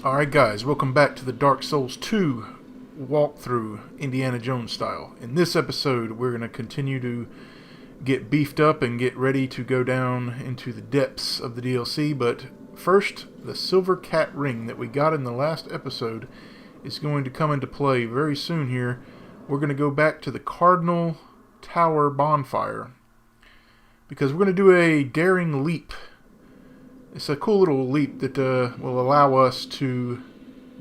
Alright guys, welcome back to the Dark Souls 2 walkthrough, Indiana Jones style. In this episode, we're going to continue to get beefed up and get ready to go down into the depths of the DLC, but first, the silver cat ring that we got in the last episode is going to come into play very soon here. We're going to go back to the Cardinal Tower bonfire, because we're going to do a daring leap. It's a cool little leap that will allow us to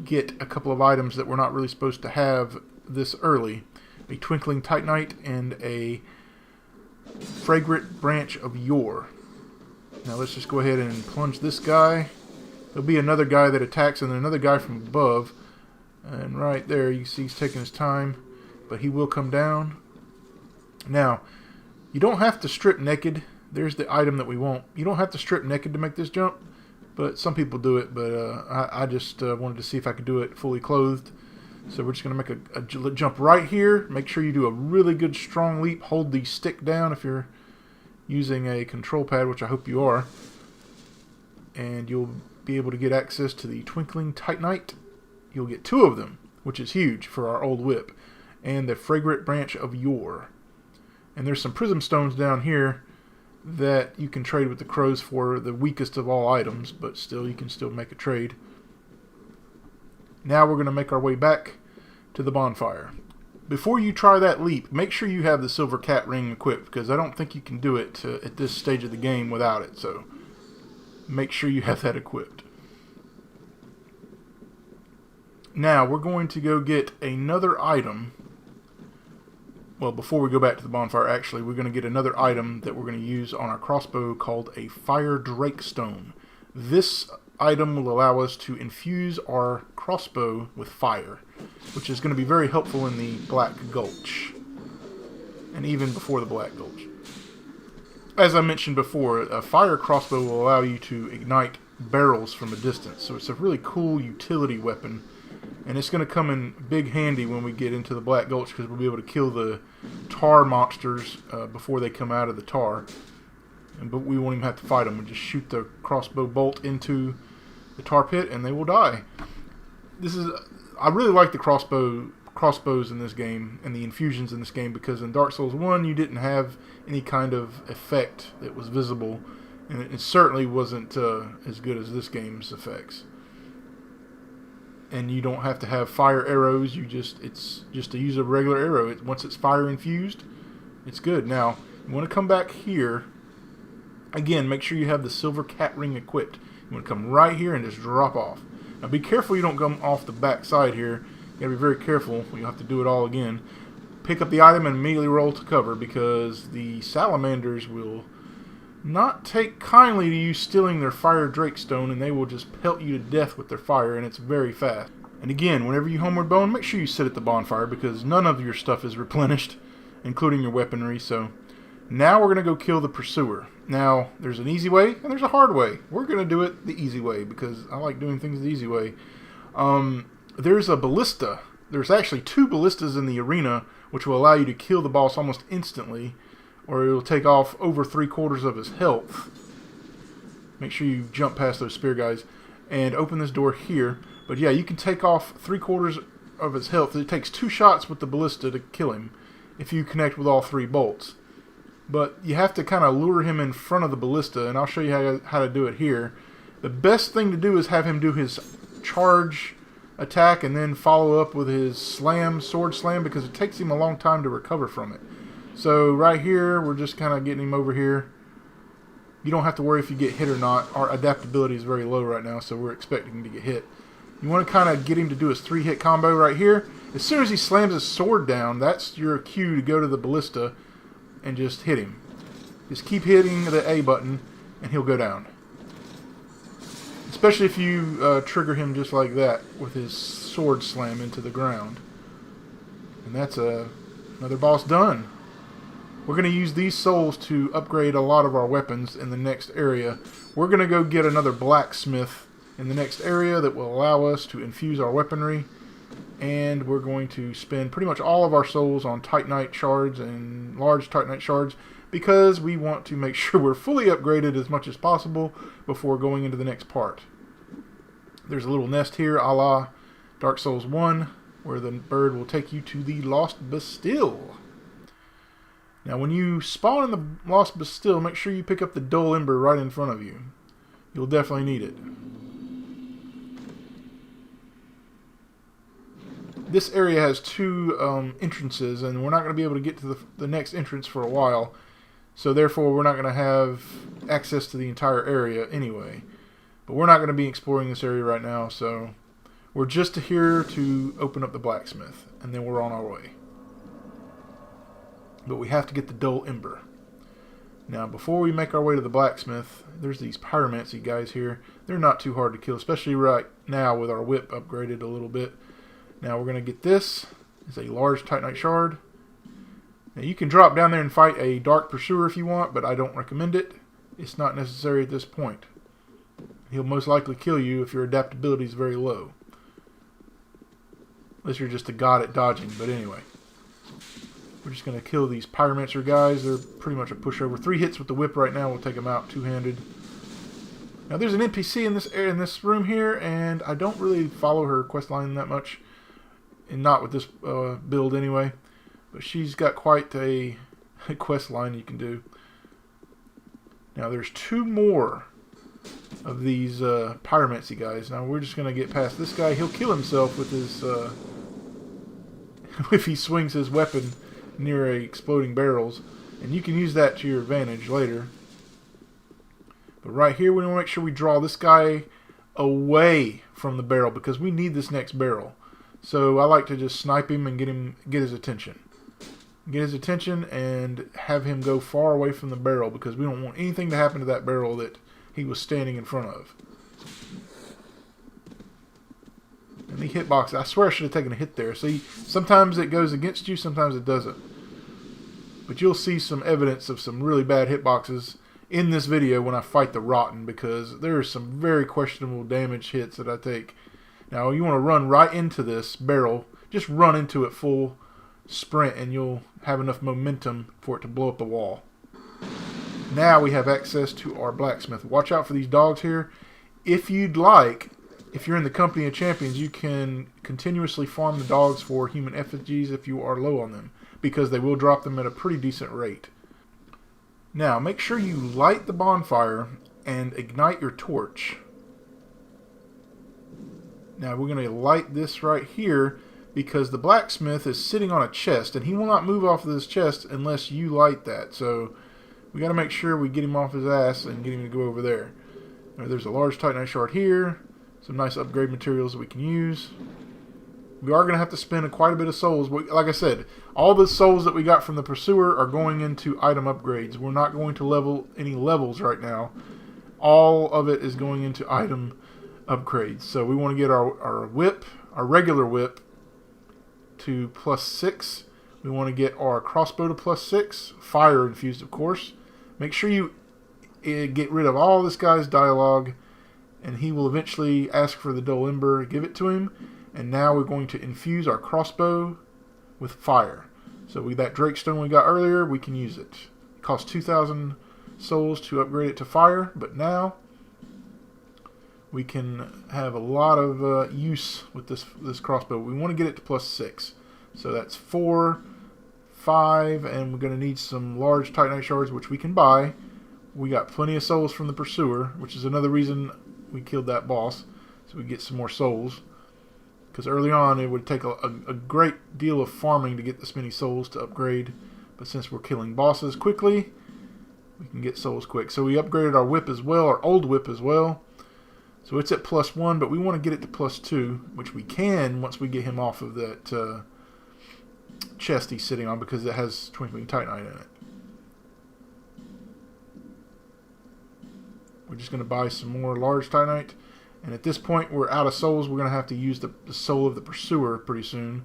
get a couple of items that we're not really supposed to have this early. A Twinkling Titanite and a Fragrant Branch of Yore. Now let's just go ahead and plunge this guy. There'll be another guy that attacks and then another guy from above. And right there you see he's taking his time, but he will come down. Now, you don't have to strip naked. There's the item that we want. You don't have to strip naked to make this jump, but some people do it, but I just wanted to see if I could do it fully clothed. So we're just going to make a jump right here. Make sure you do a really good strong leap. Hold the stick down if you're using a control pad, which I hope you are. And you'll be able to get access to the Twinkling Titanite. You'll get 2 of them, which is huge for our old whip. And the Fragrant Branch of Yore. And there's some prism stones down here that you can trade with the crows for the weakest of all items, but still, you can still make a trade. Now we're going to make our way back to the bonfire. Before you try that leap, make sure you have the silver cat ring equipped, because I don't think you can do it at this stage of the game without it, so make sure you have that equipped. Now we're going to go get another item. Well, before we go back to the bonfire, actually, we're going to get another item that we're going to use on our crossbow called a Fire Drake Stone. This item will allow us to infuse our crossbow with fire, which is going to be very helpful in the Black Gulch, and even before the Black Gulch. As I mentioned before, a fire crossbow will allow you to ignite barrels from a distance, so it's a really cool utility weapon. And it's going to come in big handy when we get into the Black Gulch, because we'll be able to kill the tar monsters before they come out of the tar. But we won't even have to fight them. We'll just shoot the crossbow bolt into the tar pit and they will die. I really like the crossbows in this game and the infusions in this game, because in Dark Souls 1 you didn't have any kind of effect that was visible. And it certainly wasn't as good as this game's effects. And you don't have to have fire arrows. It's just to use a regular arrow. Once it's fire infused, it's good. Now, you want to come back here. Again, make sure you have the silver cat ring equipped. You want to come right here and just drop off. Now, be careful you don't come off the back side here. You got to be very careful. You'll have to do it all again. Pick up the item and immediately roll to cover, because the salamanders will not take kindly to you stealing their Fire Drake Stone, and they will just pelt you to death with their fire, and it's very fast. And again, whenever you homeward bone, make sure you sit at the bonfire, because none of your stuff is replenished, including your weaponry. So now we're going to go kill the pursuer. Now, there's an easy way and there's a hard way. We're going to do it the easy way, because I like doing things the easy way. There's a ballista. There's actually 2 ballistas in the arena, which will allow you to kill the boss almost instantly, or it will take off over 3/4 of his health. Make sure you jump past those spear guys and open this door here. But yeah, you can take off 3/4 of his health. It takes 2 shots with the ballista to kill him if you connect with all 3 bolts. But you have to kind of lure him in front of the ballista, and I'll show you how to do it here. The best thing to do is have him do his charge attack and then follow up with his sword slam, because it takes him a long time to recover from it. So right here, we're just kind of getting him over here. You don't have to worry if you get hit or not. Our adaptability is very low right now, so we're expecting him to get hit. You want to kind of get him to do his 3-hit combo right here. As soon as he slams his sword down, that's your cue to go to the ballista and just hit him. Just keep hitting the A button and he'll go down. Especially if you trigger him just like that with his sword slam into the ground. And that's another boss done. We're going to use these souls to upgrade a lot of our weapons in the next area. We're going to go get another blacksmith in the next area that will allow us to infuse our weaponry. And we're going to spend pretty much all of our souls on Titanite shards and large Titanite shards, because we want to make sure we're fully upgraded as much as possible before going into the next part. There's a little nest here, a la Dark Souls 1, where the bird will take you to the Lost Bastille. Now, when you spawn in the Lost Bastille, make sure you pick up the dull ember right in front of you. You'll definitely need it. This area has two entrances, and we're not going to be able to get to the next entrance for a while. So therefore, we're not going to have access to the entire area anyway. But we're not going to be exploring this area right now, so we're just here to open up the blacksmith, and then we're on our way. But we have to get the dull ember. Now, before we make our way to the blacksmith, there's these pyromancy guys here. They're not too hard to kill, especially right now with our whip upgraded a little bit. Now we're going to get this. It's a large titanite shard. Now you can drop down there and fight a dark pursuer if you want, but I don't recommend it. It's not necessary at this point. He'll most likely kill you if your adaptability is very low. Unless you're just a god at dodging, but anyway. We're just going to kill these pyromancer guys. They're pretty much a pushover. 3 hits with the whip right now will take them out two-handed. Now there's an NPC in this area, in this room here, and I don't really follow her questline that much. And not with this build anyway. But she's got quite a quest line you can do. Now there's 2 more of these pyromancy guys. Now we're just going to get past this guy. He'll kill himself with his if he swings his weapon near exploding barrels, and you can use that to your advantage later. But right here we want to make sure we draw this guy away from the barrel, because we need this next barrel. So I like to just snipe him and get his attention. Get his attention and have him go far away from the barrel, because we don't want anything to happen to that barrel that he was standing in front of. And the hitbox, I swear I should have taken a hit there. See, sometimes it goes against you, sometimes it doesn't. But you'll see some evidence of some really bad hitboxes in this video when I fight the Rotten, because there are some very questionable damage hits that I take. Now, you want to run right into this barrel. Just run into it full sprint, and you'll have enough momentum for it to blow up the wall. Now we have access to our blacksmith. Watch out for these dogs here. If you'd like, if you're in the company of champions, you can continuously farm the dogs for human effigies if you are low on them, because they will drop them at a pretty decent rate. Now, make sure you light the bonfire and ignite your torch. Now, we're going to light this right here, because the blacksmith is sitting on a chest, and he will not move off of this chest unless you light that. So we got to make sure we get him off his ass and get him to go over there. Now, there's a large titanite shard here. Some nice upgrade materials that we can use. We are going to have to spend quite a bit of souls. Like I said, all the souls that we got from the pursuer are going into item upgrades. We're not going to level any levels right now. All of it is going into item upgrades. So we want to get our whip, our regular whip, to +6. We want to get our crossbow to +6. Fire infused, of course. Make sure you get rid of all this guy's dialogue, and he will eventually ask for the dull ember. Give it to him. And now we're going to infuse our crossbow with fire. So with that drake stone we got earlier, we can use it. It costs 2,000 souls to upgrade it to fire, but now we can have a lot of use with this crossbow. We want to get it to +6. So that's 4, 5, and we're going to need some large titanite shards, which we can buy. We got plenty of souls from the pursuer, which is another reason we killed that boss, so we get some more souls. Because early on it would take a great deal of farming to get this many souls to upgrade, but since we're killing bosses quickly, we can get souls quick. So we upgraded our whip as well, our old whip as well. So it's at +1, but we want to get it to +2, which we can once we get him off of that chest he's sitting on, because it has twinkling titanite in it. We're just going to buy some more large titanite. And at this point, we're out of souls. We're going to have to use the soul of the pursuer pretty soon.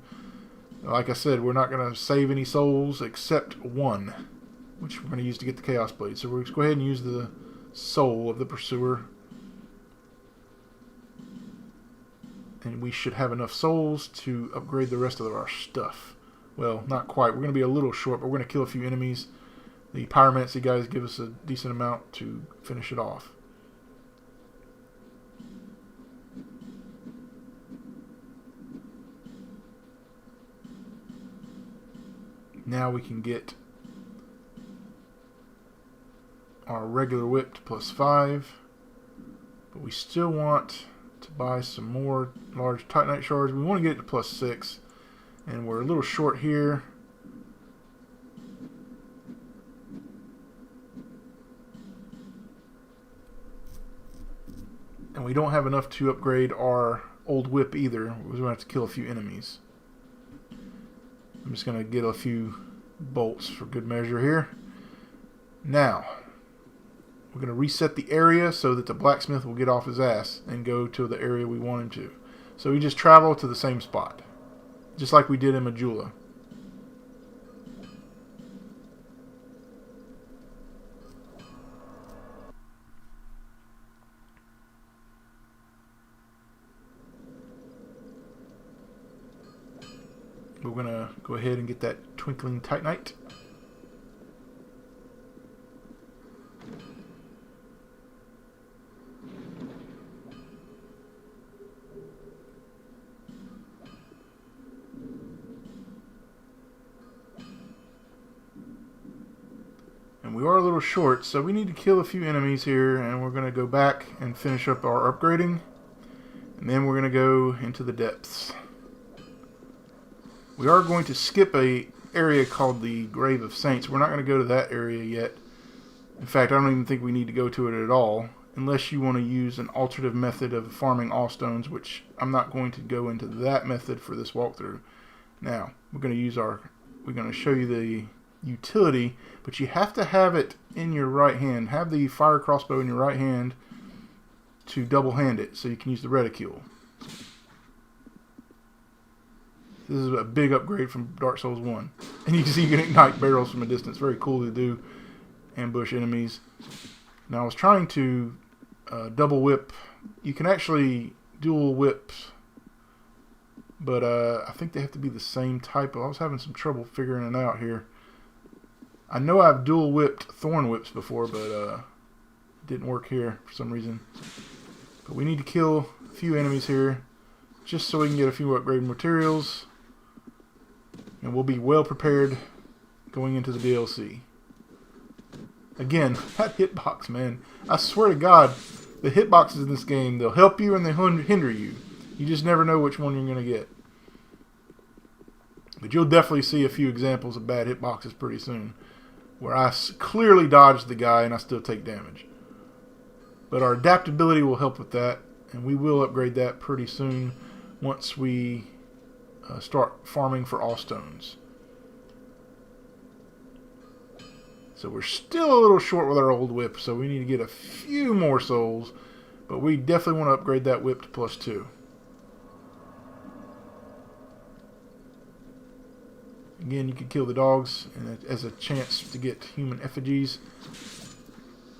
Like I said, we're not going to save any souls except 1, which we're going to use to get the Chaos Blade. So we're going to go ahead and use the soul of the pursuer. And we should have enough souls to upgrade the rest of our stuff. Well, not quite. We're going to be a little short, but we're going to kill a few enemies. The pyromancy guys give us a decent amount to finish it off. Now we can get our regular whip to +5, but we still want to buy some more large titanite shards. We want to get it to +6, and we're a little short here. And we don't have enough to upgrade our old whip either. We're going to have to kill a few enemies. I'm just going to get a few bolts for good measure here. Now, we're going to reset the area so that the blacksmith will get off his ass and go to the area we want him to. So we just travel to the same spot, just like we did in Majula. We're going to go ahead and get that twinkling titanite. And we are a little short, so we need to kill a few enemies here, and we're going to go back and finish up our upgrading. And then we're going to go into the depths. We are going to skip a area called the Grave of Saints. We're not going to go to that area yet. In fact, I don't even think we need to go to it at all, unless you want to use an alternative method of farming all stones, which I'm not going to go into that method for this walkthrough. Now, we're going to show you the utility, but you have to have it in your right hand. Have the fire crossbow in your right hand to double hand it, so you can use the reticule. This is a big upgrade from Dark Souls 1. And you can see you can ignite barrels from a distance. Very cool to do. Ambush enemies. Now I was trying to double whip. You can actually dual whip, but I think they have to be the same type. I was having some trouble figuring it out here. I know I've dual whipped thorn whips before, but it didn't work here for some reason. But we need to kill a few enemies here, just so we can get a few upgrade materials. And we'll be well prepared going into the DLC. Again, that hitbox, man. I swear to God, the hitboxes in this game, they'll help you and they'll hinder you. You just never know which one you're going to get. But you'll definitely see a few examples of bad hitboxes pretty soon, where I clearly dodged the guy and I still take damage. But our adaptability will help with that, and we will upgrade that pretty soon once we start farming for all stones. So we're still a little short with our old whip, so we need to get a few more souls, but we definitely want to upgrade that whip to +2. Again, you could kill the dogs as a chance to get human effigies,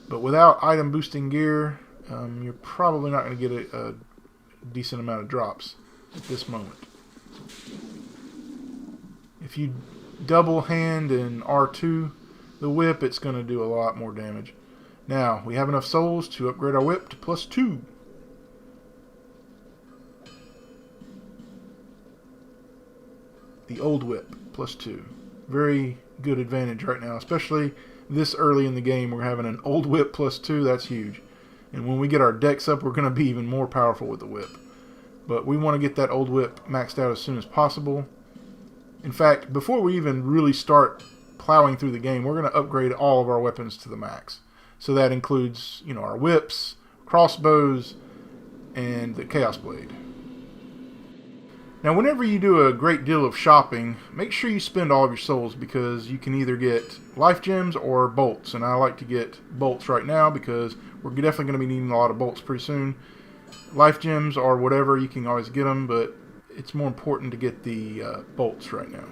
but without item boosting gear, you're probably not going to get a decent amount of drops at this moment. If you double hand in R2 the whip, it's going to do a lot more damage. Now, we have enough souls to upgrade our whip to +2. The old whip, +2. Very good advantage right now, especially this early in the game. We're having an old whip +2, that's huge. And when we get our decks up, we're going to be even more powerful with the whip. But we want to get that old whip maxed out as soon as possible. In fact, before we even really start plowing through the game, we're going to upgrade all of our weapons to the max. So that includes, our whips, crossbows, and the Chaos Blade. Now, whenever you do a great deal of shopping, make sure you spend all of your souls, because you can either get life gems or bolts. And I like to get bolts right now because we're definitely going to be needing a lot of bolts pretty soon. Life gems or whatever, you can always get them, but it's more important to get the bolts right now.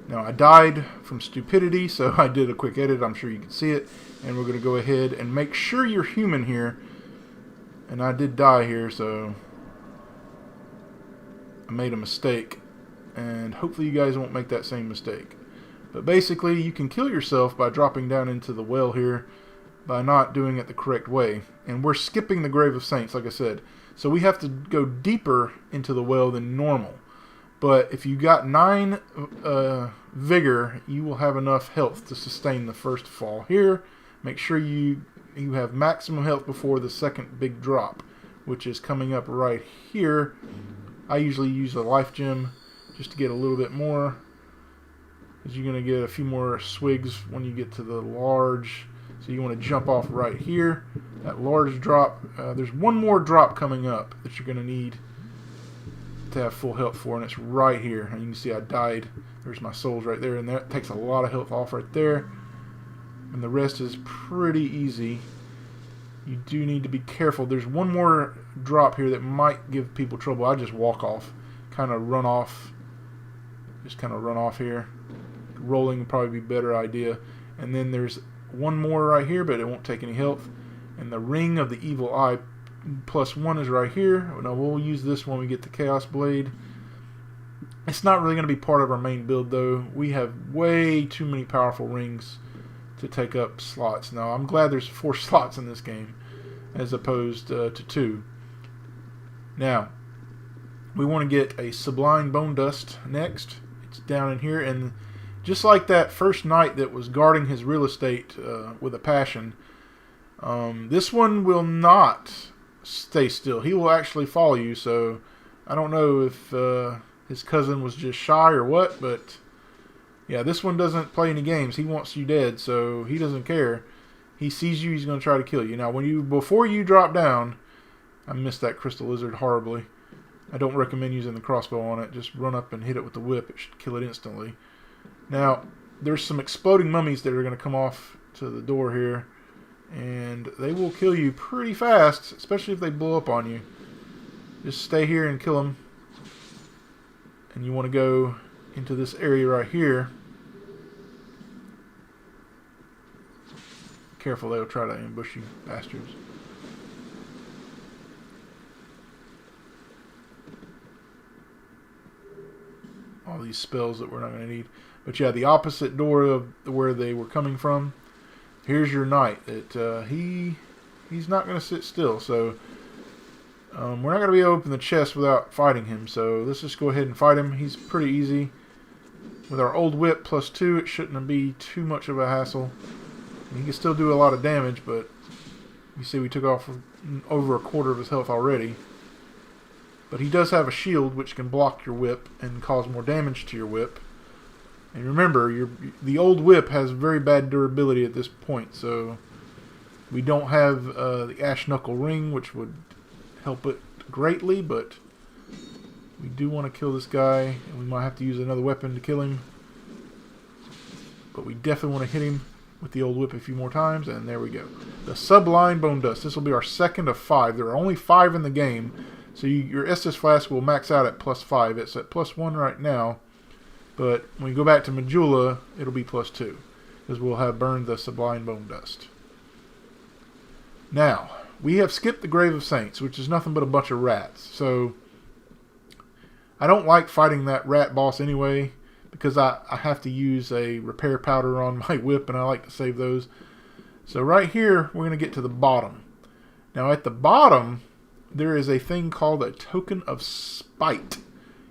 Now, I died from stupidity, so I did a quick edit. I'm sure you can see it. And we're going to go ahead and make sure you're human here. And I did die here, so I made a mistake. And hopefully you guys won't make that same mistake. But basically, you can kill yourself by dropping down into the well here by not doing it the correct way. And we're skipping the Grave of Saints, like I said. So we have to go deeper into the well than normal. But if you got 9 vigor, you will have enough health to sustain the first fall. Here, make sure you have maximum health before the second big drop, which is coming up right here. I usually use a life gem just to get a little bit more, because you're going to get a few more swigs when you get to the large. So you want to jump off right here. That large drop, there's one more drop coming up that you're going to need to have full health for, and it's right here. And you can see I died. There's my souls right there, and that takes a lot of health off right there. And the rest is pretty easy. You do need to be careful. There's one more drop here that might give people trouble. I just walk off, kind of run off. Just kind of run off here. Rolling would probably be a better idea. And then there's one more right here, but it won't take any health. And the Ring of the Evil Eye +1 is right here. Now we'll use this when we get the Chaos Blade. It's not really going to be part of our main build, though. We have way too many powerful rings to take up slots. Now I'm glad there's 4 slots in this game as opposed to 2. Now we want to get a Sublime Bone Dust next. It's down in here, and just like that first knight that was guarding his real estate with a passion, this one will not stay still. He will actually follow you. So I don't know if his cousin was just shy or what, but yeah, this one doesn't play any games. He wants you dead, so he doesn't care. He sees you, he's going to try to kill you. Now, before you drop down, I missed that crystal lizard horribly. I don't recommend using the crossbow on it. Just run up and hit it with the whip. It should kill it instantly. Now, there's some exploding mummies that are going to come off to the door here, and they will kill you pretty fast, especially if they blow up on you. Just stay here and kill them. And you want to go into this area right here. Careful, they'll try to ambush you, bastards. All these spells that we're not going to need. But yeah, the opposite door of where they were coming from. Here's your knight. He's not going to sit still. So we're not going to be able to open the chest without fighting him. So let's just go ahead and fight him. He's pretty easy. With our old whip +2, it shouldn't be too much of a hassle. He can still do a lot of damage, but you see we took off over a quarter of his health already. But he does have a shield which can block your whip and cause more damage to your whip. And remember, the old whip has very bad durability at this point, so we don't have the Ash Knuckle Ring, which would help it greatly, but we do want to kill this guy, and we might have to use another weapon to kill him. But we definitely want to hit him with the old whip a few more times, and there we go. The Sublime Bone Dust. This will be our second of 5. There are only 5 in the game, so your Estus Flask will max out at +5. It's at +1 right now, but when you go back to Majula, it'll be +2, because we'll have burned the Sublime Bone Dust. Now, we have skipped the Grave of Saints, which is nothing but a bunch of rats. So I don't like fighting that rat boss anyway, because I have to use a repair powder on my whip, and I like to save those. So right here, we're going to get to the bottom. Now at the bottom, there is a thing called a Token of Spite.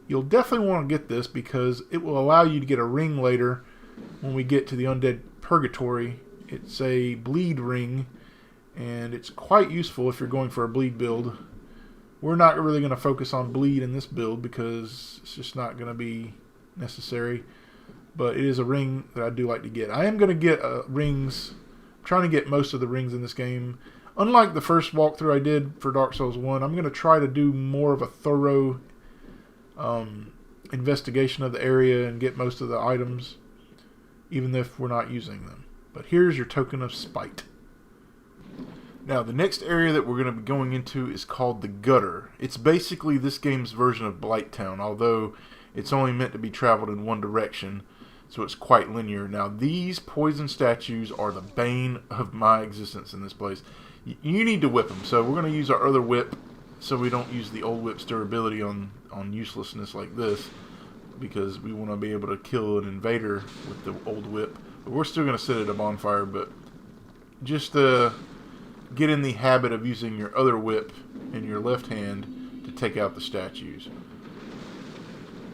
You'll definitely want to get this, because it will allow you to get a ring later when we get to the Undead Purgatory. It's a bleed ring, and it's quite useful if you're going for a bleed build. We're not really going to focus on bleed in this build because it's just not going to be necessary, but it is a ring that I do like to get. I am going to get rings. I'm trying to get most of the rings in this game. Unlike the first walkthrough I did for Dark Souls 1, I'm going to try to do more of a thorough investigation of the area and get most of the items, even if we're not using them. But here's your Token of Spite. Now, the next area that we're going to be going into is called the Gutter. It's basically this game's version of Blighttown, although it's only meant to be traveled in one direction, so it's quite linear. Now, these poison statues are the bane of my existence in this place. You need to whip them, so we're going to use our other whip so we don't use the old whip's durability on uselessness like this, because we want to be able to kill an invader with the old whip. But we're still going to sit at a bonfire, but just get in the habit of using your other whip in your left hand to take out the statues.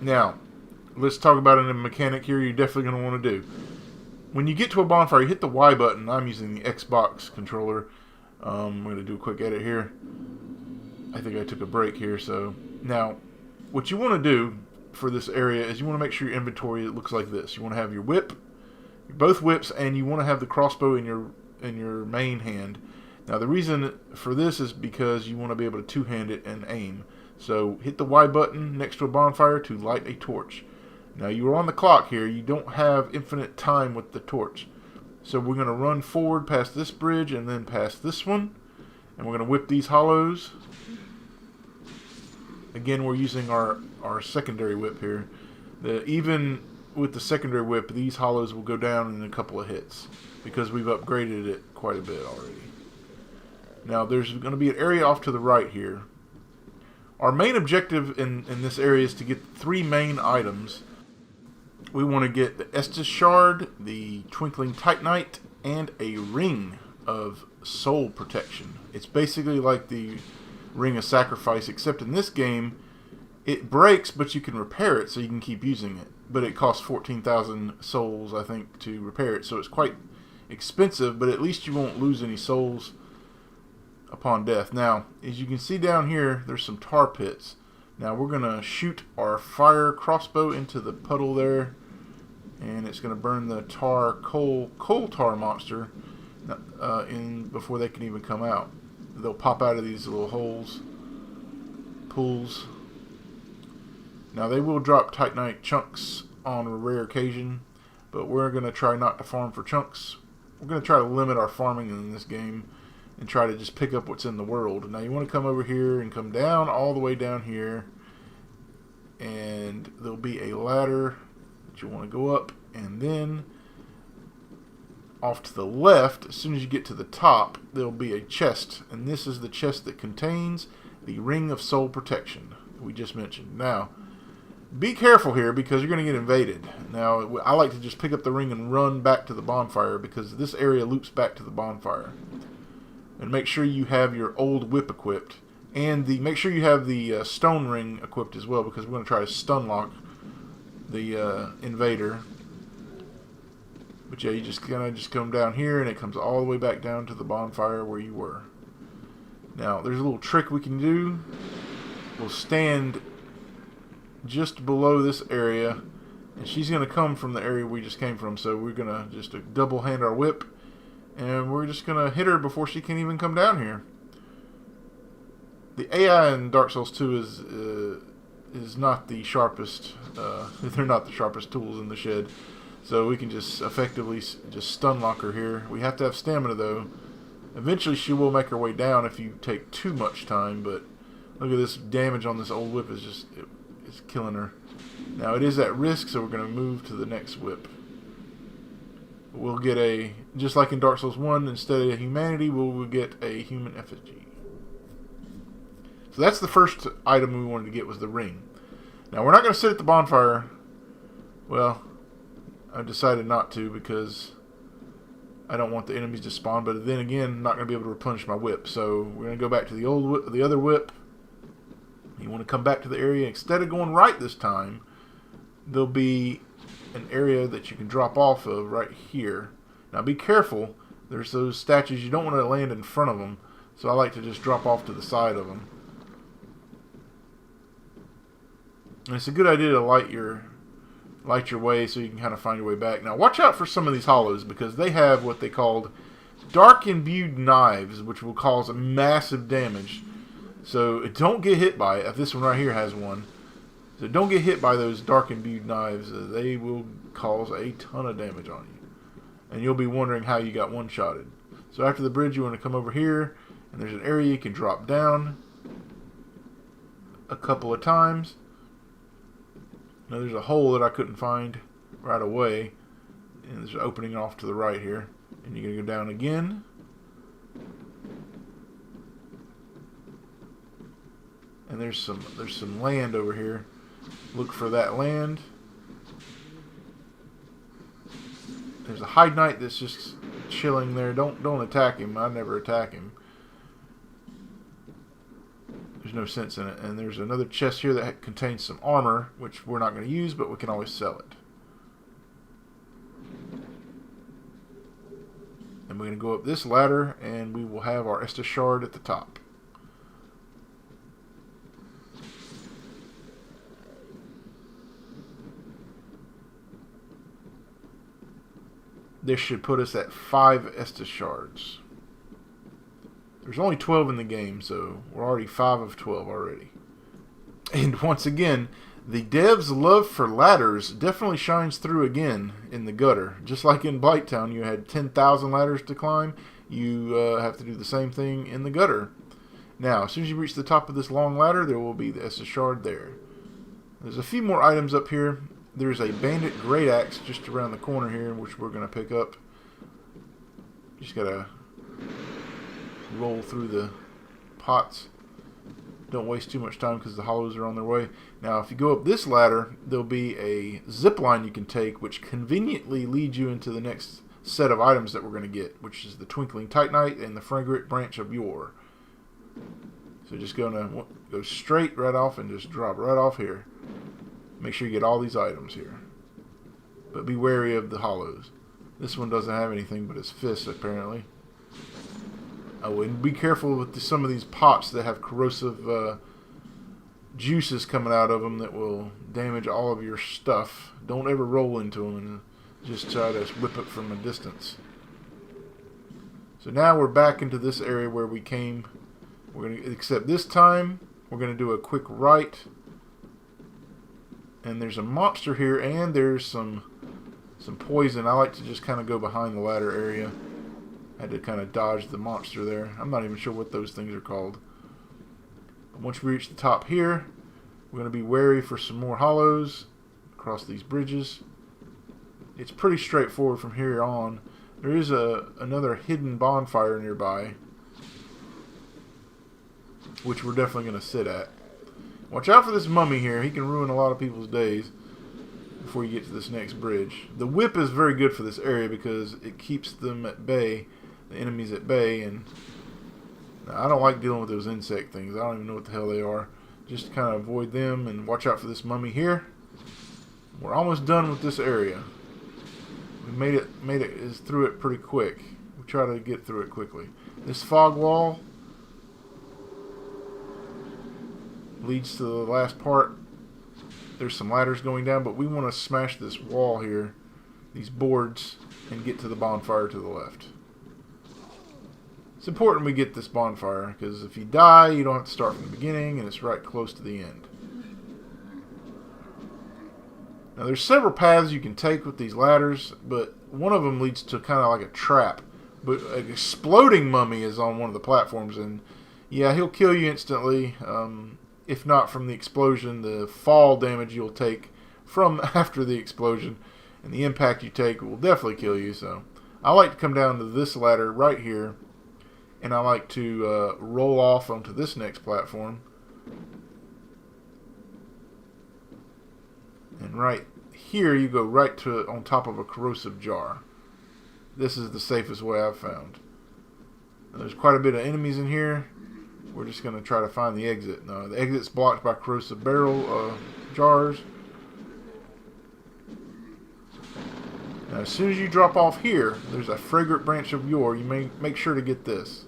Now, let's talk about a mechanic here you're definitely going to want to do. When you get to a bonfire, you hit the Y button. I'm using the Xbox controller. I'm going to do a quick edit here. I think I took a break here. So now, what you want to do for this area is you want to make sure your inventory looks like this. You want to have your whip, both whips, and you want to have the crossbow in your main hand. Now, the reason for this is because you want to be able to two-hand it and aim. So hit the Y button next to a bonfire to light a torch. Now, you are on the clock here. You don't have infinite time with the torch. So we're going to run forward past this bridge and then past this one. And we're going to whip these hollows. Again, we're using our secondary whip here. Even with the secondary whip, these hollows will go down in a couple of hits because we've upgraded it quite a bit already. Now, there's going to be an area off to the right here. Our main objective in this area is to get 3 main items. We want to get the Estus Shard, the Twinkling Titanite, and a Ring of Soul Protection. It's basically like the Ring of Sacrifice, except in this game, it breaks, but you can repair it, so you can keep using it. But it costs 14,000 souls, I think, to repair it, so it's quite expensive, but at least you won't lose any souls upon death. Now, as you can see down here, there's some tar pits. Now, we're going to shoot our fire crossbow into the puddle there, and it's going to burn the coal tar monster in before they can even come out. They'll pop out of these little pools. Now, they will drop Titanite chunks on a rare occasion, but we're going to try not to farm for chunks. We're going to try to limit our farming in this game and try to just pick up what's in the world. Now, you want to come over here and come down all the way down here, and there'll be a ladder that you want to go up, and then off to the left, as soon as you get to the top, there'll be a chest, and this is the chest that contains the Ring of Soul Protection that we just mentioned. Now, be careful here because you're going to get invaded. Now, I like to just pick up the ring and run back to the bonfire because this area loops back to the bonfire. And make sure you have your old whip equipped, and make sure you have the stone ring equipped as well, because we're going to try to stun lock the invader. But yeah, you just kind of just come down here, and it comes all the way back down to the bonfire where you were. Now, there's a little trick we can do. We'll stand just below this area, and she's going to come from the area we just came from. So we're going to just double hand our whip, and we're just going to hit her before she can even come down here. The AI in Dark Souls 2 is not the sharpest. They're not the sharpest tools in the shed. So we can just effectively just stun lock her here. We have to have stamina though. Eventually she will make her way down if you take too much time, but look at this damage on this old whip is just it's killing her. Now it is at risk, so we're going to move to the next whip. We'll get just like in Dark Souls 1, instead of humanity, we'll get a human effigy. So that's the first item we wanted to get, was the ring. Now we're not going to sit at the bonfire. Well, I decided not to because I don't want the enemies to spawn, but then again, I'm not going to be able to replenish my whip. So we're going to go back to the other whip. You want to come back to the area. Instead of going right this time, there'll be an area that you can drop off of right here. Now be careful. There's those statues. You don't want to land in front of them. So I like to just drop off to the side of them. And it's a good idea to light your way so you can kind of find your way back. Now watch out for some of these hollows because they have what they called dark imbued knives, which will cause massive damage. So don't get hit by it. This one right here has one. So don't get hit by those dark imbued knives. They will cause a ton of damage on you. And you'll be wondering how you got one-shotted. So after the bridge, you want to come over here, and there's an area you can drop down a couple of times. Now there's a hole that I couldn't find right away, and there's an opening off to the right here. And you're going to go down again. And there's some land over here. Look for that land. There's a Hide Knight that's just chilling there. Don't attack him. I never attack him. There's no sense in it. And there's another chest here that contains some armor, which we're not going to use, but we can always sell it. And we're going to go up this ladder, and we will have our Estus shard at the top. This should put us at 5 Estus shards. There's only 12 in the game, so we're already 5 of 12 already. And once again, the devs' love for ladders definitely shines through again in the gutter. Just like in Blighttown, you had 10,000 ladders to climb. You have to do the same thing in the gutter. Now, as soon as you reach the top of this long ladder, there will be the Estus shard there. There's a few more items up here. There's a bandit great axe just around the corner here, which we're going to pick up. Just got to roll through the pots. Don't waste too much time because the hollows are on their way. Now, if you go up this ladder, there'll be a zip line you can take, which conveniently leads you into the next set of items that we're going to get, which is the Twinkling Titanite and the Fragrant Branch of Yore. So just going to go straight right off and just drop right off here. Make sure you get all these items here. But be wary of the hollows. This one doesn't have anything but his fists, apparently. Oh, and be careful with some of these pots that have corrosive juices coming out of them that will damage all of your stuff. Don't ever roll into them and just try to whip it from a distance. So now we're back into this area where we came. We're going to, except this time, we're going to do a quick right. And there's a monster here, and there's some poison. I like to just kind of go behind the ladder area. Had to kind of dodge the monster there. I'm not even sure what those things are called. But once we reach the top here, we're going to be wary for some more hollows across these bridges. It's pretty straightforward from here on. There is another hidden bonfire nearby, which we're definitely going to sit at. Watch out for this mummy here. He can ruin a lot of people's days before you get to this next bridge. The whip is very good for this area because it keeps them at bay, the enemies at bay, and I don't like dealing with those insect things. I don't even know what the hell they are. Just kind of avoid them and watch out for this mummy here. We're almost done with this area. We made it through it pretty quick. We try to get through it quickly. This fog wall leads to the last part. There's some ladders going down, but we want to smash this wall here, these boards, and get to the bonfire to the left. It's important we get this bonfire, because if you die, you don't have to start from the beginning, and it's right close to the end. Now, there's several paths you can take with these ladders, but one of them leads to kind of like a trap. But an exploding mummy is on one of the platforms, and yeah, he'll kill you instantly. If not from the explosion, the fall damage you'll take from after the explosion and the impact you take will definitely kill you. So I like to come down to this ladder right here, and I like to roll off onto this next platform. And right here you go right to on top of a corrosive jar. This is the safest way I've found. Now, there's quite a bit of enemies in here. We're just going to try to find the exit. No, the exit's blocked by corrosive barrel jars. Now, as soon as you drop off here, there's a Fragrant Branch of Yore. You may make sure to get this.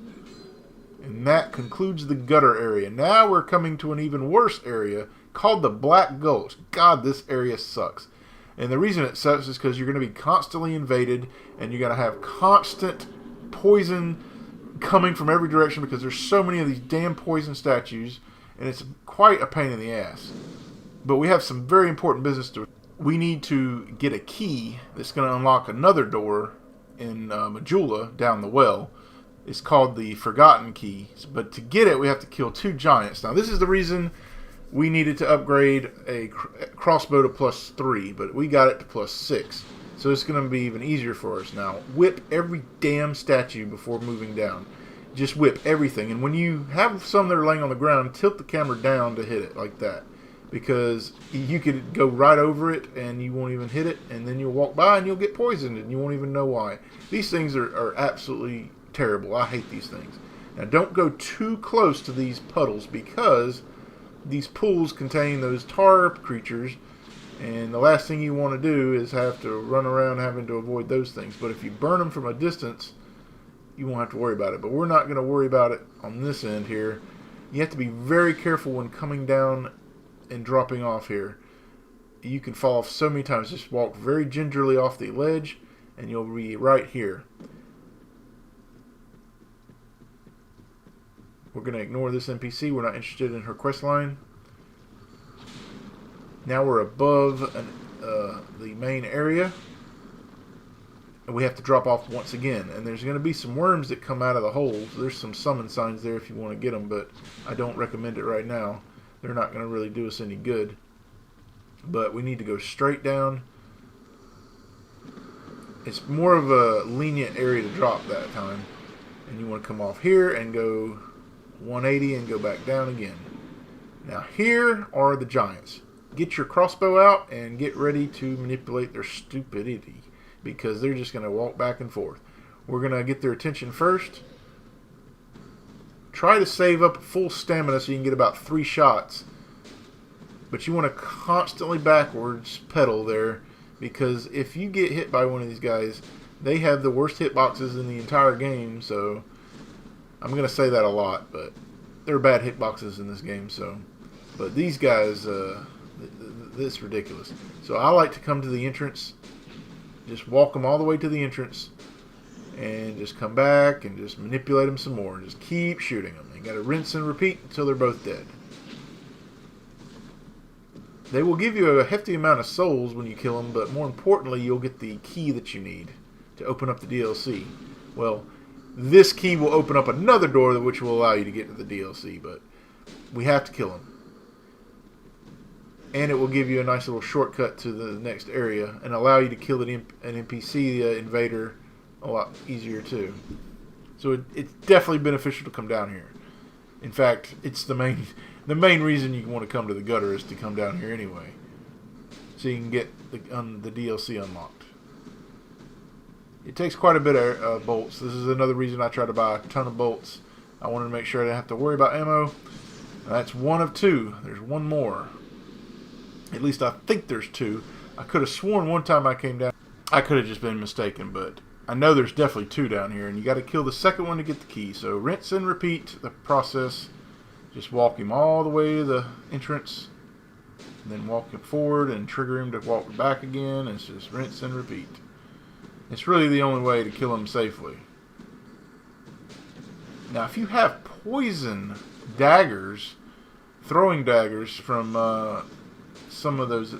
And that concludes the gutter area. Now we're coming to an even worse area called the Black Gulch. God, this area sucks. And the reason it sucks is because you're going to be constantly invaded, and you're going to have constant poison coming from every direction because there's so many of these damn poison statues, and it's quite a pain in the ass. But we have some very important business to do. We need to get a key that's going to unlock another door in Majula down the well. It's called the Forgotten Key. But to get it, we have to kill 2 giants. Now, this is the reason we needed to upgrade a crossbow to +3, but we got it to +6. So it's going to be even easier for us now. Whip every damn statue before moving down. Just whip everything. And when you have some that are laying on the ground, tilt the camera down to hit it like that. Because you could go right over it and you won't even hit it. And then you'll walk by and you'll get poisoned and you won't even know why. These things are absolutely terrible. I hate these things. Now don't go too close to these puddles because these pools contain those tar creatures, and the last thing you want to do is have to run around having to avoid those things. But if you burn them from a distance, you won't have to worry about it. But we're not going to worry about it on this end here. You have to be very careful when coming down and dropping off here. You can fall off so many times. Just walk very gingerly off the ledge and you'll be right here. We're going to ignore this NPC. We're not interested in her quest line. Now we're above the main area. And we have to drop off once again. And there's going to be some worms that come out of the holes. There's some summon signs there if you want to get them, but I don't recommend it right now. They're not going to really do us any good. But we need to go straight down. It's more of a lenient area to drop that time. And you want to come off here and go 180 and go back down again. Now here are the giants. Get your crossbow out and get ready to manipulate their stupidity, because they're just going to walk back and forth. We're going to get their attention first. Try to save up full stamina so you can get about 3 shots. But you want to constantly backwards pedal there, because if you get hit by one of these guys, they have the worst hitboxes in the entire game. So I'm going to say that a lot, but there are bad hitboxes in this game. So, but these guys, this is ridiculous. So I like to come to the entrance, just walk them all the way to the entrance, and just come back and just manipulate them some more. Just keep shooting them. You got to rinse and repeat until they're both dead. They will give you a hefty amount of souls when you kill them, but more importantly, you'll get the key that you need to open up the DLC. Well, this key will open up another door which will allow you to get to the DLC, but we have to kill them. And it will give you a nice little shortcut to the next area and allow you to kill an NPC invader a lot easier too. So it's definitely beneficial to come down here. In fact, it's the main reason you want to come to the gutter is to come down here anyway, so you can get the DLC unlocked. It takes quite a bit of bolts. This is another reason I try to buy a ton of bolts. I wanted to make sure I didn't have to worry about ammo. That's one of 2. There's one more. At least I think there's 2. I could have sworn one time I came down. I could have just been mistaken, but I know there's definitely 2 down here, and you got to kill the second one to get the key. So rinse and repeat the process. Just walk him all the way to the entrance, and then walk him forward and trigger him to walk back again. And it's just rinse and repeat. It's really the only way to kill him safely. Now, if you have poison daggers, throwing daggers from some of those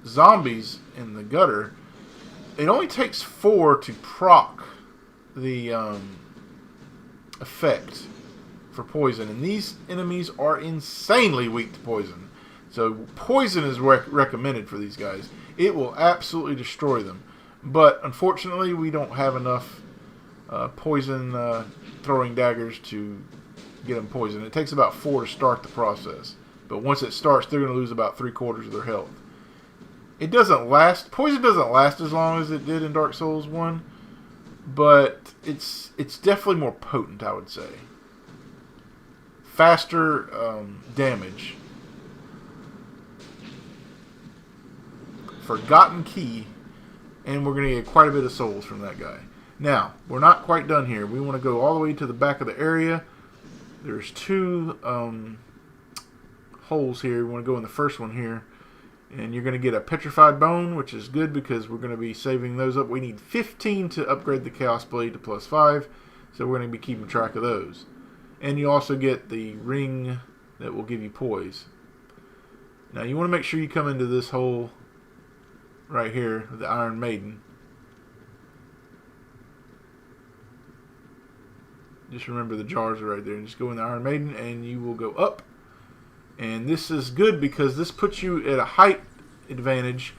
zombies in the gutter, it only takes 4 to proc the effect for poison, and these enemies are insanely weak to poison. So poison is recommended for these guys. It will absolutely destroy them, but unfortunately we don't have enough poison throwing daggers to get them poisoned. It takes about 4 to start the process, but once it starts, they're going to lose about 3/4 of their health. It doesn't last. Poison doesn't last as long as it did in Dark Souls 1, but it's definitely more potent, I would say. Faster damage. Forgotten key, and we're going to get quite a bit of souls from that guy. Now, we're not quite done here. We want to go all the way to the back of the area. There's 2 holes here. We want to go in the first one here. And you're going to get a petrified bone, which is good because we're going to be saving those up. We need 15 to upgrade the Chaos Blade to +5. So we're going to be keeping track of those. And you also get the ring that will give you poise. Now you want to make sure you come into this hole right here, the Iron Maiden. Just remember the jars are right there. And just go in the Iron Maiden and you will go up. And this is good because this puts you at a height advantage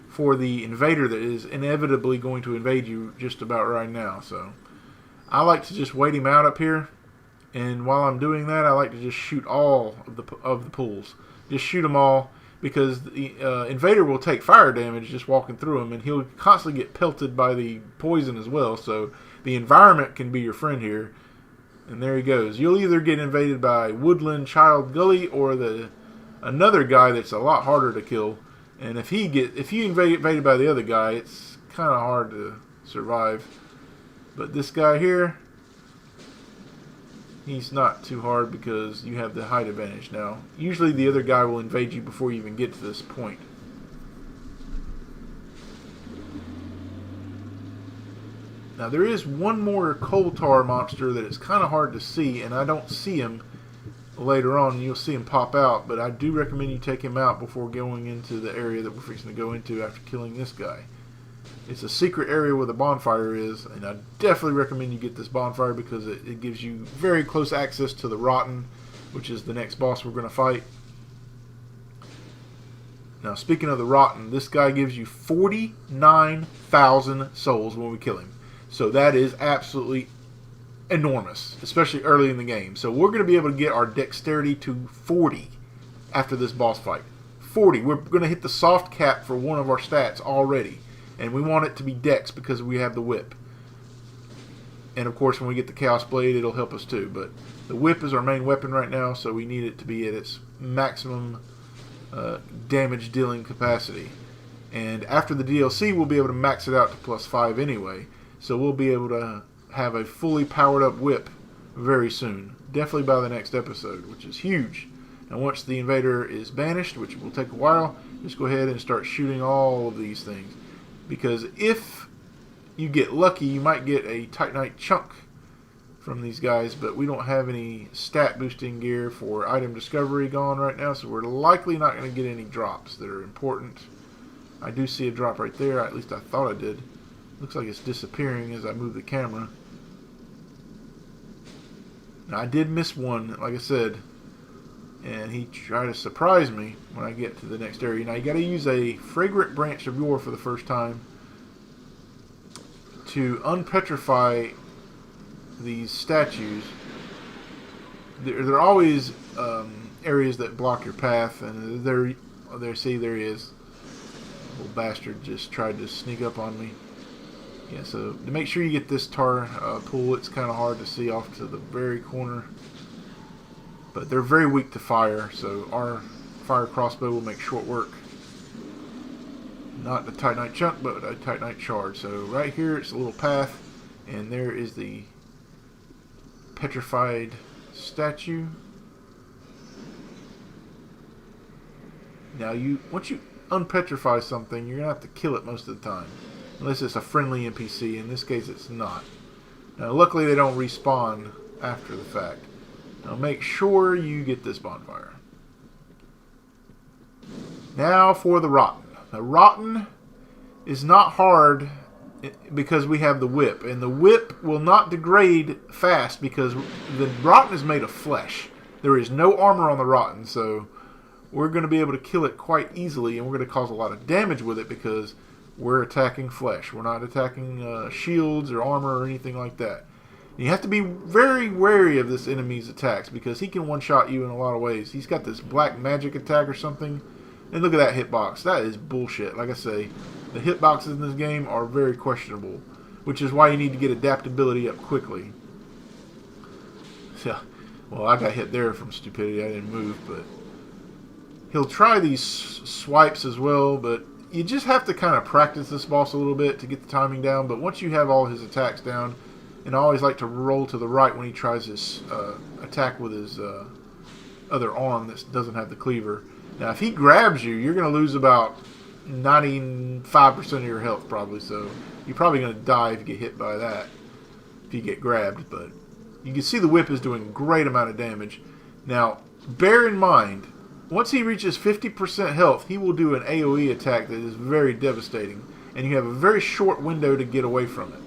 for the invader that is inevitably going to invade you just about right now. So I like to just wait him out up here. And while I'm doing that, I like to just shoot all of the pools. Just shoot them all, because the invader will take fire damage just walking through them, and he'll constantly get pelted by the poison as well. So the environment can be your friend here. And there he goes. You'll either get invaded by Woodland Child Gully or another guy that's a lot harder to kill. And if you get invaded by the other guy, it's kind of hard to survive. But this guy here, he's not too hard because you have the height advantage now. Usually the other guy will invade you before you even get to this point. Now there is one more coal tar monster that it's kind of hard to see, and I don't see him later on. You'll see him pop out, but I do recommend you take him out before going into the area that we're fixing to go into after killing this guy. It's a secret area where the bonfire is, and I definitely recommend you get this bonfire because it gives you very close access to the Rotten, which is the next boss we're going to fight. Now speaking of the Rotten, this guy gives you 49,000 souls when we kill him. So that is absolutely enormous, especially early in the game. So we're going to be able to get our dexterity to 40 after this boss fight. 40. We're going to hit the soft cap for one of our stats already. And we want it to be dex because we have the whip. And of course when we get the Chaos Blade, it'll help us too. But the whip is our main weapon right now, so we need it to be at its maximum damage dealing capacity. And after the DLC, we'll be able to max it out to +5 anyway. So we'll be able to have a fully powered up whip very soon. Definitely by the next episode, which is huge. And once the invader is banished, which will take a while, just go ahead and start shooting all of these things. Because if you get lucky, you might get a Titanite chunk from these guys, but we don't have any stat boosting gear for item discovery gone right now, so we're likely not going to get any drops that are important. I do see a drop right there, at least I thought I did. Looks like it's disappearing as I move the camera. Now I did miss one, like I said, and he tried to surprise me when I get to the next area. Now you got to use a fragrant branch of yore for the first time to unpetrify these statues. There are always areas that block your path, and there he is. Little bastard just tried to sneak up on me. Yeah, so to make sure you get this tar pool, it's kind of hard to see off to the very corner. But they're very weak to fire, so our fire crossbow will make short work. Not the Titanite chunk, but a Titanite shard. So right here, it's a little path, and there is the petrified statue. Now, once you unpetrify something, you're going to have to kill it most of the time. Unless it's a friendly NPC. In this case, it's not. Now, luckily, they don't respawn after the fact. Now, make sure you get this bonfire. Now for the Rotten. The Rotten is not hard because we have the whip. And the whip will not degrade fast because the Rotten is made of flesh. There is no armor on the Rotten, so we're going to be able to kill it quite easily, and we're going to cause a lot of damage with it because we're attacking flesh. We're not attacking shields or armor or anything like that. You have to be very wary of this enemy's attacks because he can one-shot you in a lot of ways. He's got this black magic attack or something. And look at that hitbox. That is bullshit. Like I say, the hitboxes in this game are very questionable, which is why you need to get adaptability up quickly. Yeah, well, I got hit there from stupidity. I didn't move, but he'll try these swipes as well, but you just have to kind of practice this boss a little bit to get the timing down. But once you have all his attacks down, and I always like to roll to the right when he tries this attack with his other arm that doesn't have the cleaver. Now, if he grabs you, you're going to lose about 95% of your health probably. So you're probably going to die if you get hit by that, if you get grabbed. But you can see the whip is doing a great amount of damage. Now, bear in mind, once he reaches 50% health, he will do an AoE attack that is very devastating. And you have a very short window to get away from it.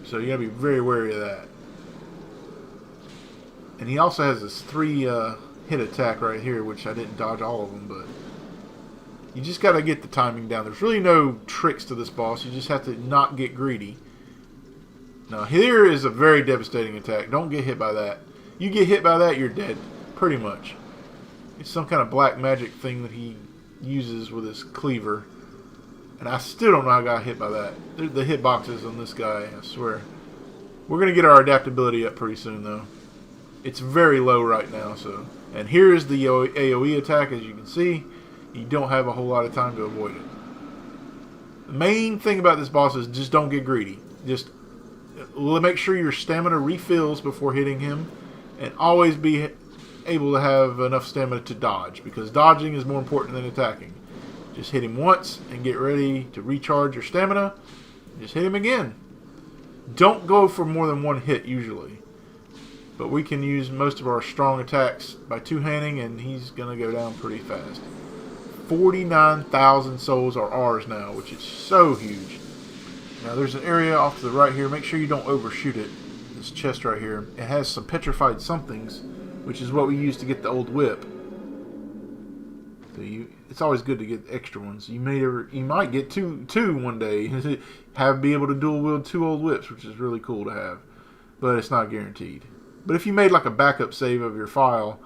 So you got to be very wary of that. And he also has this 3 hit attack right here, which I didn't dodge all of them, but you just got to get the timing down. There's really no tricks to this boss. You just have to not get greedy. Now here is a very devastating attack. Don't get hit by that. You get hit by that, you're dead. Pretty much. It's some kind of black magic thing that he uses with his cleaver. And I still don't know how I got hit by that. The hitboxes on this guy, I swear. We're going to get our adaptability up pretty soon, though. It's very low right now, so. And here is the AoE attack, as you can see. You don't have a whole lot of time to avoid it. The main thing about this boss is just don't get greedy. Just make sure your stamina refills before hitting him. And always be able to have enough stamina to dodge, because dodging is more important than attacking. Just hit him once and get ready to recharge your stamina. Just hit him again. Don't go for more than one hit usually. But we can use most of our strong attacks by two-handing, and he's going to go down pretty fast. 49,000 souls are ours now, which is so huge. Now there's an area off to the right here. Make sure you don't overshoot it. This chest right here. It has some petrified somethings, which is what we use to get the old whip. So it's always good to get extra ones. You might get two one day. Be able to dual wield 2 old whips, which is really cool to have. But it's not guaranteed. But if you made like a backup save of your file,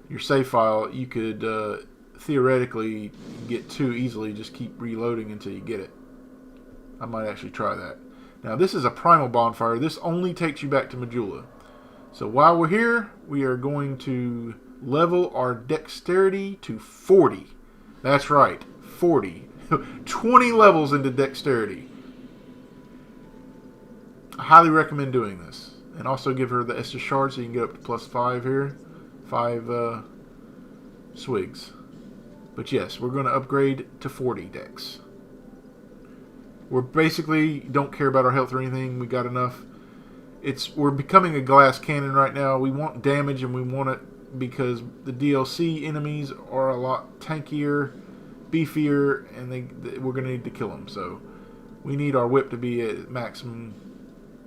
your save file, you could theoretically get 2 easily. Just keep reloading until you get it. I might actually try that. Now this is a primal bonfire. This only takes you back to Majula. So while we're here, we are going to level our dexterity to 40. That's right, 40. 20 levels into dexterity. I highly recommend doing this. And also give her the Estus shard so you can get up to +5 here. 5 swigs. But yes, we're going to upgrade to 40 dex. We're basically don't care about our health or anything. We got enough. We're becoming a glass cannon right now. We want damage, and we want it because the DLC enemies are a lot tankier, beefier, and we're going to need to kill them. So we need our whip to be at maximum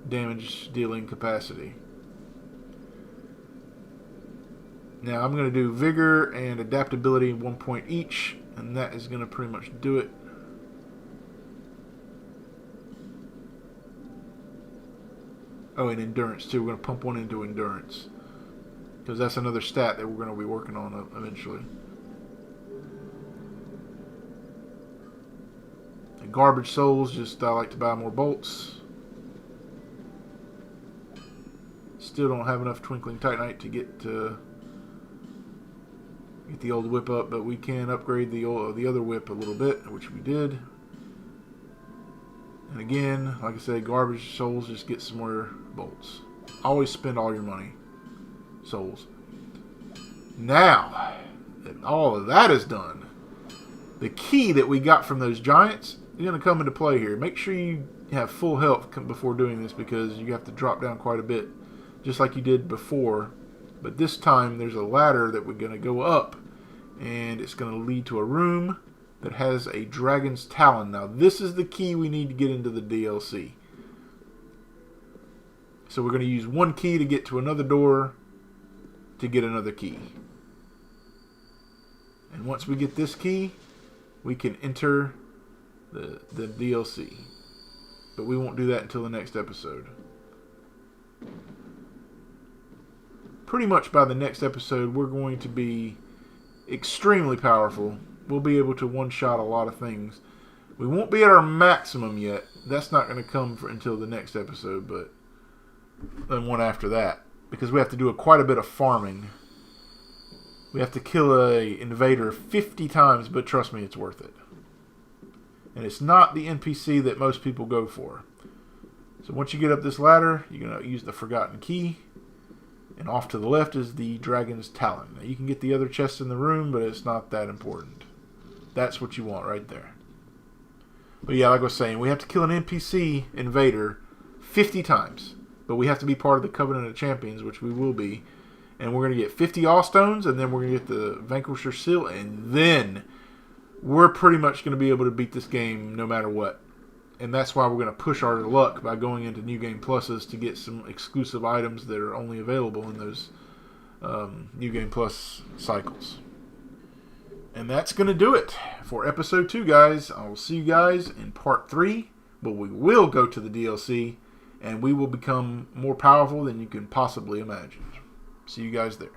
damage dealing capacity. Now I'm going to do vigor and adaptability 1 point each, and that is going to pretty much do it. Oh, and endurance too. We're going to pump 1 into endurance, because that's another stat that we're going to be working on eventually. And garbage souls, just I like to buy more bolts. Still don't have enough twinkling titanite to get the old whip up, but we can upgrade the other whip a little bit, which we did. And again, like I said, garbage souls, just get some more bolts. Always spend all your money. Souls. Now that all of that is done, the key that we got from those giants is going to come into play here. Make sure you have full health before doing this, because you have to drop down quite a bit, just like you did before. But this time there's a ladder that we're going to go up, and it's going to lead to a room that has a dragon's talon. Now this is the key we need to get into the DLC. So we're going to use 1 key to get to another door to get another key. And once we get this key, we can enter the DLC. But we won't do that until the next episode. Pretty much by the next episode, we're going to be extremely powerful. We'll be able to one-shot a lot of things. We won't be at our maximum yet. That's not going to come until the next episode, but then one after that. Because we have to do quite a bit of farming. We have to kill an invader 50 times, but trust me, it's worth it. And it's not the NPC that most people go for. So once you get up this ladder, you're going to use the forgotten key. And off to the left is the dragon's talon. Now you can get the other chests in the room, but it's not that important. That's what you want right there. But yeah, like I was saying, we have to kill an NPC invader 50 times. But we have to be part of the Covenant of Champions, which we will be. And we're going to get 50 Allstones, and then we're going to get the Vanquisher Seal, and then we're pretty much going to be able to beat this game no matter what. And that's why we're going to push our luck by going into New Game Pluses to get some exclusive items that are only available in those New Game Plus cycles. And that's going to do it for episode 2, guys. I will see you guys in part 3, but we will go to the DLC, and we will become more powerful than you can possibly imagine. See you guys there.